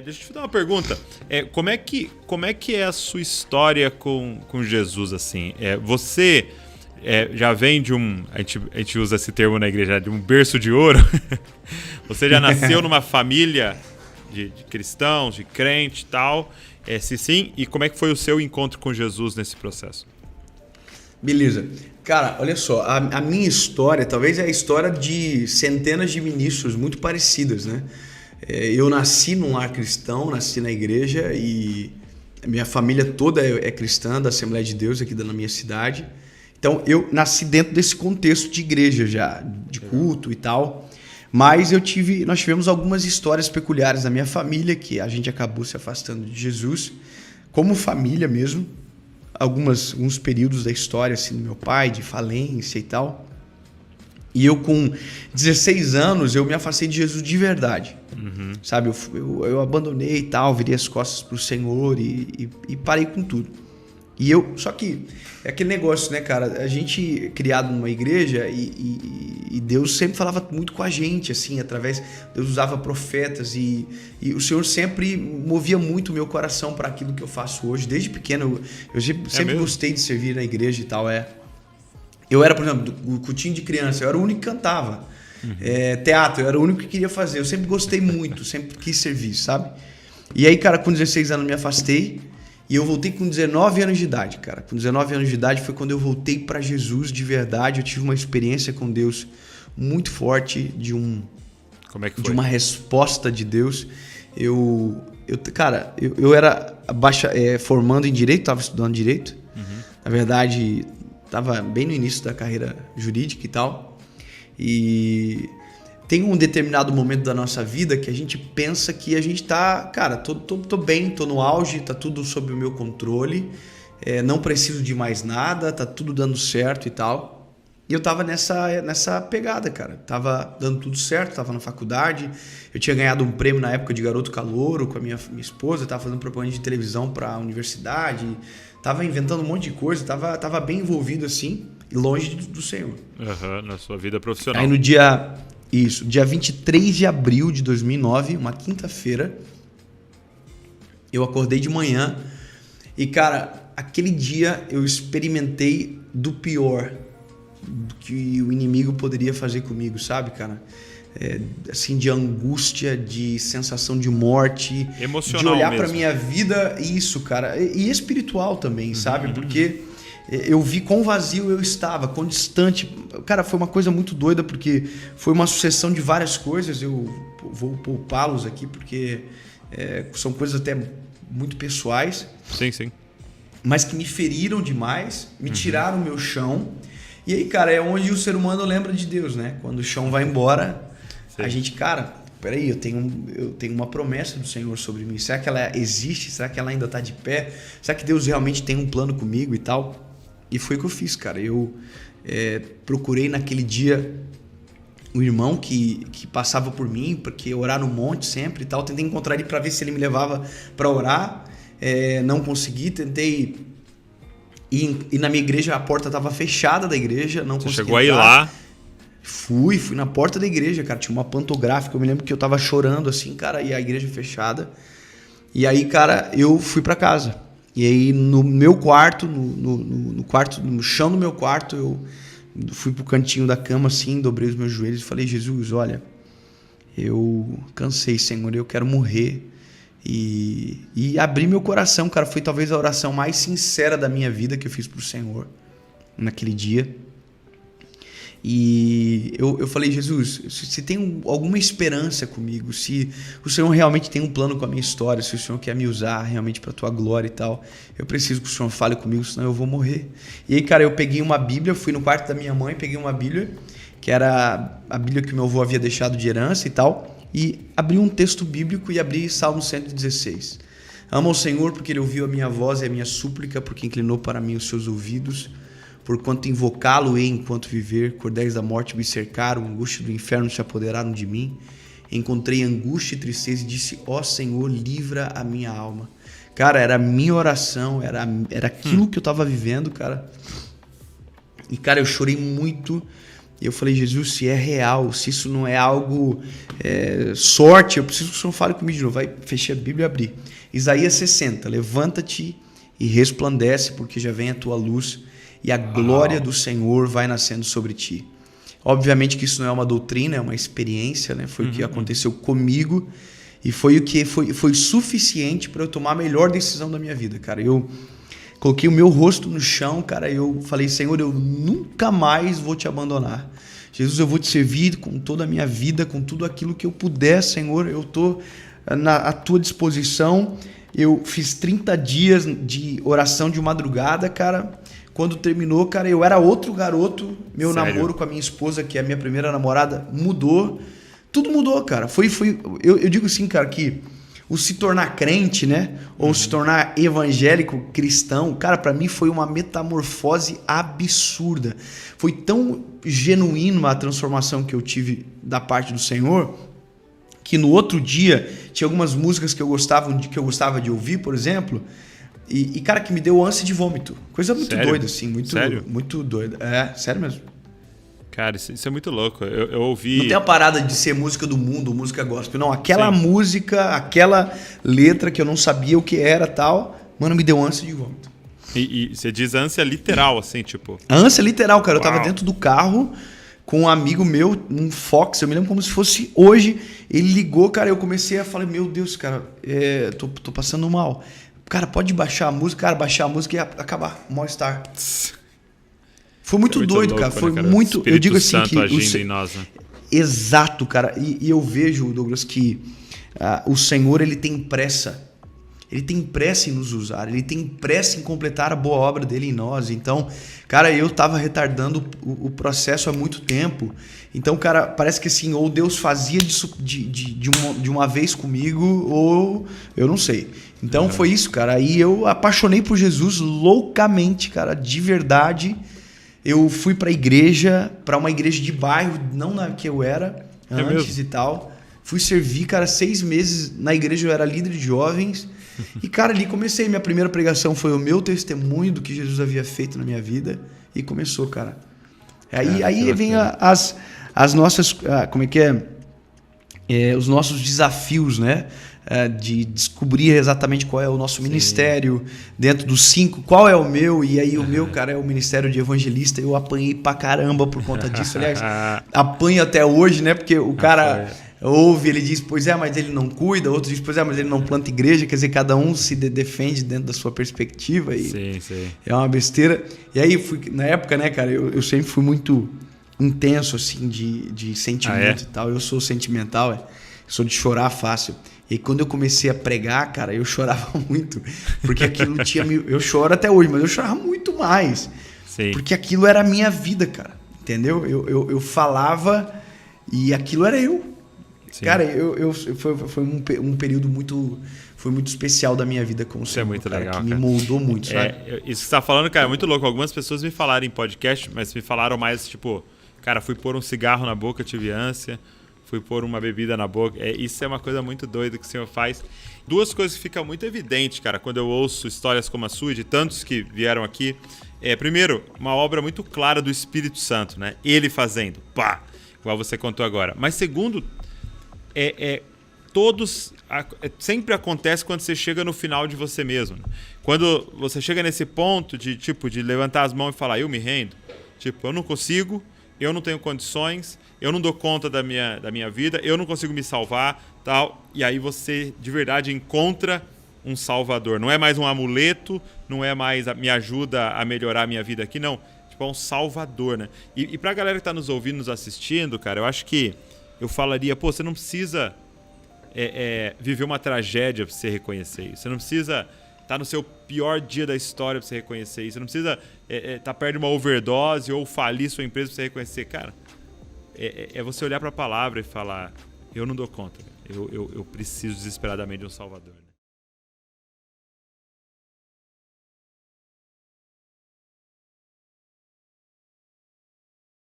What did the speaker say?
Deixa eu te dar uma pergunta. Como é que é a sua história com Jesus, assim? Você já vem de a gente usa esse termo na igreja, de um berço de ouro? Você já nasceu numa família de cristãos, de crente e tal? Se sim, e como é que foi o seu encontro com Jesus nesse processo? Beleza. Cara, olha só, a minha história talvez é a história de centenas de ministros muito parecidas, né? Eu nasci num lar cristão, nasci na igreja e a minha família toda é cristã, da Assembleia de Deus aqui na minha cidade. Então eu nasci dentro desse contexto de igreja já, de culto e tal. Mas nós tivemos algumas histórias peculiares na minha família que a gente acabou se afastando de Jesus, como família mesmo. Alguns períodos da história assim, do meu pai, de falência e tal. E eu com 16 anos, eu me afastei de Jesus de verdade. Uhum. Sabe, eu abandonei e tal, virei as costas pro Senhor e parei com tudo. Só que é aquele negócio, né, cara? A gente criado numa igreja e Deus sempre falava muito com a gente, assim, Deus usava profetas e o Senhor sempre movia muito o meu coração para aquilo que eu faço hoje. Desde pequeno, eu sempre gostei de servir na igreja e tal, Eu era, por exemplo, do cultinho de criança, eu era o único que cantava. Uhum. Teatro, eu era o único que queria fazer. Eu sempre gostei muito, sempre quis servir, sabe? E aí, cara, com 16 anos me afastei. E eu voltei com 19 anos de idade, cara. Com 19 anos de idade foi quando eu voltei para Jesus de verdade. Eu tive uma experiência com Deus muito forte Como é que foi? De uma resposta de Deus. Eu era formando em Direito, estava estudando Direito. Uhum. Na verdade, estava bem no início da carreira jurídica e tal. E tem um determinado momento da nossa vida que a gente pensa que a gente tá, cara, tô bem, tô no auge, tá tudo sob o meu controle, não preciso de mais nada, tá tudo dando certo e tal. E eu tava nessa pegada, cara. Tava dando tudo certo, tava na faculdade, eu tinha ganhado um prêmio na época de garoto calouro com a minha esposa, tava fazendo propaganda de televisão pra universidade, tava inventando um monte de coisa, tava bem envolvido assim, longe do Senhor. Uhum, na sua vida profissional. Aí no dia 23 de abril de 2009, uma quinta-feira, eu acordei de manhã e, cara, aquele dia eu experimentei do pior que o inimigo poderia fazer comigo, sabe, cara? Assim, de angústia, de sensação de morte, emocional de olhar mesmo pra minha vida, isso, cara, e espiritual também, sabe? Porque eu vi quão vazio eu estava, quão distante. Cara, foi uma coisa muito doida, porque foi uma sucessão de várias coisas. Eu vou poupá-los aqui, porque são coisas até muito pessoais. Sim, sim. Mas que me feriram demais, me tiraram o meu chão. E aí, cara, é onde o ser humano lembra de Deus, né? Quando o chão vai embora, sim. A gente, cara, peraí, eu tenho uma promessa do Senhor sobre mim. Será que ela existe? Será que ela ainda está de pé? Será que Deus realmente tem um plano comigo e tal? E foi o que eu fiz, cara. Eu procurei naquele dia um irmão que passava por mim, porque orar no monte sempre e tal. Tentei encontrar ele para ver se ele me levava para orar. Não consegui. Tentei ir na minha igreja, a porta estava fechada da igreja. Não consegui. Você chegou a ir lá? Fui na porta da igreja, cara. Tinha uma pantográfica. Eu me lembro que eu tava chorando assim, cara, e a igreja fechada. E aí, cara, eu fui para casa. E aí no meu quarto, no chão do meu quarto, eu fui pro cantinho da cama assim, dobrei os meus joelhos e falei: Jesus, olha, eu cansei, Senhor, eu quero morrer. E abri meu coração, cara. Foi talvez a oração mais sincera da minha vida que eu fiz pro Senhor naquele dia. E eu falei: Jesus, se tem alguma esperança comigo, se o Senhor realmente tem um plano com a minha história, se o Senhor quer me usar realmente para a tua glória e tal, eu preciso que o Senhor fale comigo, senão eu vou morrer. E aí, cara, eu peguei uma Bíblia, fui no quarto da minha mãe, peguei uma Bíblia, que era a Bíblia que meu avô havia deixado de herança e tal, e abri um texto bíblico e abri Salmo 116. Amo ao Senhor porque Ele ouviu a minha voz e a minha súplica, porque inclinou para mim os seus ouvidos. Porquanto invocá-lo-ei enquanto viver, cordéis da morte me cercaram, angústia do inferno se apoderaram de mim. Encontrei angústia e tristeza e disse: ó Senhor, livra a minha alma. Cara, era a minha oração, era aquilo que eu tava vivendo, cara. E, cara, eu chorei muito. E eu falei, Jesus, se é real, se isso não é algo sorte, eu preciso que o Senhor fale comigo de novo. Vai, fechei a Bíblia e abri. Isaías 60, levanta-te e resplandece, porque já vem a tua luz e a glória do Senhor vai nascendo sobre ti. Obviamente que isso não é uma doutrina, é uma experiência, né? Foi o que aconteceu comigo e foi o que foi suficiente para eu tomar a melhor decisão da minha vida, cara. Eu coloquei o meu rosto no chão, cara, eu falei, Senhor, eu nunca mais vou te abandonar. Jesus, eu vou te servir com toda a minha vida, com tudo aquilo que eu puder, Senhor, eu estou à tua disposição. Eu fiz 30 dias de oração de madrugada, cara. Quando terminou, cara, eu era outro garoto. Meu namoro com a minha esposa, que é a minha primeira namorada, mudou. Tudo mudou, cara. Eu digo assim, cara, que o se tornar crente, né? Ou se tornar evangélico, cristão, cara, pra mim foi uma metamorfose absurda. Foi tão genuíno a transformação que eu tive da parte do Senhor, que no outro dia tinha algumas músicas que eu gostava de ouvir, por exemplo, e cara, que me deu ânsia de vômito. Coisa muito doida, assim, muito doida. Sério mesmo. Cara, isso é muito louco. Eu ouvi... Não tem a parada de ser música do mundo, música gospel. Não, aquela música, aquela letra que eu não sabia o que era tal, mano, me deu ânsia de vômito. E você diz ânsia literal, assim, tipo... Ânsia literal, cara. Eu tava dentro do carro com um amigo meu, um Fox, eu me lembro como se fosse hoje. Ele ligou, cara, eu comecei a falar, meu Deus, cara, tô passando mal. Cara, pode baixar a música, cara, baixar a música e acabar, mal-estar. Foi muito doido, louco, cara. Foi cara? Muito. Eu digo assim Santo que agindo em nós, né? Exato, cara. E eu vejo, Douglas, que o Senhor ele tem pressa. Ele tem pressa em nos usar. Ele tem pressa em completar a boa obra dele em nós. Então, cara, eu tava retardando o processo há muito tempo. Então, cara, parece que assim, ou Deus fazia de uma vez comigo, ou eu não sei. Então, foi isso, cara. Aí eu apaixonei por Jesus loucamente, cara, de verdade. Eu fui para uma igreja de bairro, não na que eu era antes e tal. Fui servir, cara, 6 meses na igreja, eu era líder de jovens. E, cara, ali comecei. Minha primeira pregação foi o meu testemunho do que Jesus havia feito na minha vida. E começou, cara. Aí vem as nossas... como é que é? Os nossos desafios, né? De descobrir exatamente qual é o nosso ministério, dentro dos 5, qual é o meu, e aí o meu, cara, é o ministério de evangelista. Eu apanhei pra caramba por conta disso, aliás, apanho até hoje, né, porque o cara ouve, ele diz, pois é, mas ele não cuida, outro diz, pois é, mas ele não planta igreja, quer dizer, cada um se defende dentro da sua perspectiva, e sim. É uma besteira. E aí, na época, né, cara, eu sempre fui muito intenso, assim, de sentimento e tal. Eu sou sentimental, sou de chorar fácil. E quando eu comecei a pregar, cara, eu chorava muito. Porque aquilo eu choro até hoje, mas eu chorava muito mais. Sim. Porque aquilo era a minha vida, cara. Entendeu? Eu falava e aquilo era eu. Sim. Cara, foi um período muito especial da minha vida com o Senhor. É muito cara, legal, que cara. Me moldou muito, sabe? Isso que você tá falando, cara, é muito louco. Algumas pessoas me falaram em podcast, mas me falaram mais, tipo... Cara, fui pôr um cigarro na boca, tive ânsia. Fui pôr uma bebida na boca. Isso é uma coisa muito doida que o Senhor faz. 2 coisas que ficam muito evidentes, cara, quando eu ouço histórias como a sua e de tantos que vieram aqui. Primeiro, uma obra muito clara do Espírito Santo, né? Ele fazendo, pá, igual você contou agora. Mas segundo, sempre acontece quando você chega no final de você mesmo. Né? Quando você chega nesse ponto de levantar as mãos e falar, eu me rendo. Tipo, eu não consigo, eu não tenho condições, eu não dou conta da minha vida, eu não consigo me salvar, tal. E aí você, de verdade, encontra um salvador. Não é mais um amuleto, não é mais me ajuda a melhorar a minha vida aqui, não. Tipo, é um salvador, né? E pra galera que tá nos ouvindo, nos assistindo, cara, eu acho que eu falaria, você não precisa viver uma tragédia pra você reconhecer isso. Você não precisa estar no seu pior dia da história pra você reconhecer isso. Você não precisa estar perto de uma overdose ou falir sua empresa pra você reconhecer, cara. É você olhar para a palavra e falar, eu não dou conta, eu preciso desesperadamente de um salvador.